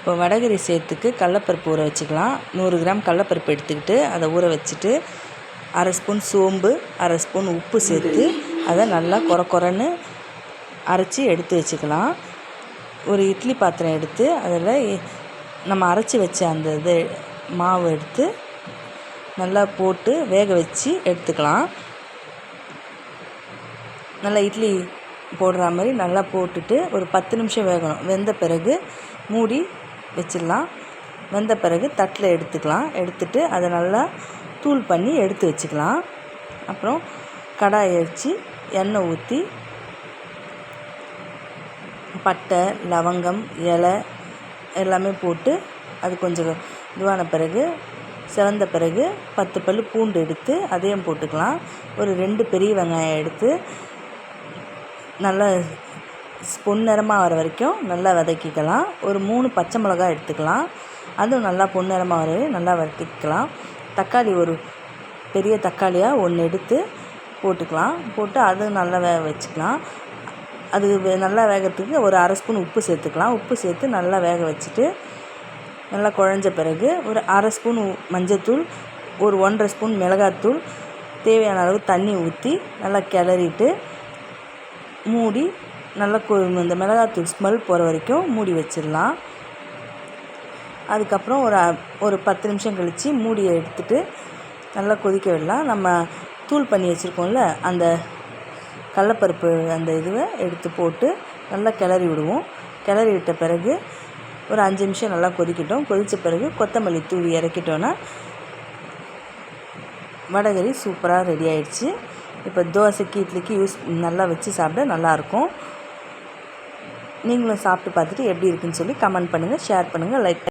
இப்போ வடகரி சேர்த்துக்கு கடலப்பருப்பு ஊற வச்சுக்கலாம். 100 கிராம் கடலப்பருப்பு எடுத்துக்கிட்டு அதை ஊற வச்சுட்டு, அரை ஸ்பூன் சோம்பு, அரை ஸ்பூன் உப்பு சேர்த்து அதை நல்லா கொரன்னு அரைச்சி எடுத்து வச்சுக்கலாம். ஒரு இட்லி பாத்திரம் எடுத்து அதில் நம்ம அரைச்சி வச்ச அந்த மாவு எடுத்து நல்லா போட்டு வேக வச்சு எடுத்துக்கலாம். நல்லா இட்லி போடுற மாதிரி நல்லா போட்டுட்டு ஒரு 10 நிமிஷம் வேகணும். வெந்த பிறகு மூடி வச்சிடலாம். வெந்த பிறகு தட்டில் எடுத்துக்கலாம். எடுத்துட்டு அதை நல்லா தூள் பண்ணி எடுத்து வச்சுக்கலாம். அப்புறம் கடாயை வச்சு எண்ணெய் ஊற்றி பட்டை, லவங்கம், இலை எல்லாமே போட்டு அது கொஞ்சம் இதுவான பிறகு செவந்த பிறகு 10 பல் பூண்டு எடுத்து அதையும் போட்டுக்கலாம். ஒரு 2 பெரிய வெங்காயம் எடுத்து நல்லா பொன்னிறமாக வர வரைக்கும் நல்லா வதக்கிக்கலாம். ஒரு 3 பச்சை மிளகாய் எடுத்துக்கலாம். அதுவும் நல்லா பொன்னிறமாக வர நல்லா வதக்கிக்கலாம். தக்காளி ஒரு பெரிய தக்காளியாக 1 எடுத்து போட்டுக்கலாம். போட்டு அதுவும் நல்லா வேக வச்சுக்கலாம். அது நல்லா வேகிறதுக்கு ஒரு அரை ஸ்பூன் உப்பு சேர்த்துக்கலாம். உப்பு சேர்த்து நல்லா வேக வச்சுட்டு நல்லா குழஞ்ச பிறகு ஒரு அரை ஸ்பூன் மஞ்சத்தூள், ஒரு 1.5 ஸ்பூன் மிளகாத்தூள், தேவையான அளவு தண்ணி ஊற்றி நல்லா கிளறிட்டு மூடி நல்லா இந்த மிளகாத்தூள் ஸ்மெல் போகிற வரைக்கும் மூடி வச்சிடலாம். அதுக்கப்புறம் ஒரு 10 நிமிஷம் கழித்து மூடியை எடுத்துகிட்டு நல்லா கொதிக்க விடலாம். நம்ம தூள் பண்ணி வச்சுருக்கோம்ல அந்த கடலப்பருப்பு அந்த இதுவை எடுத்து போட்டு நல்லா கிளறி விடுவோம். கிளறி விட்ட பிறகு ஒரு 5 நிமிஷம் நல்லா கொதிக்கட்டும். கொதித்த பிறகு கொத்தமல்லி தூவி இறக்கிட்டோன்னா வடகரி சூப்பராக ரெடி ஆயிடுச்சு. இப்போ தோசைக்கு இட்லிக்கு நல்லா வச்சு சாப்பிட நல்லாயிருக்கும். நீங்களும் சாப்பிட்டு பார்த்துட்டு எப்படி இருக்குன்னு சொல்லி கமெண்ட் பண்ணுங்கள், ஷேர் பண்ணுங்கள், லைக்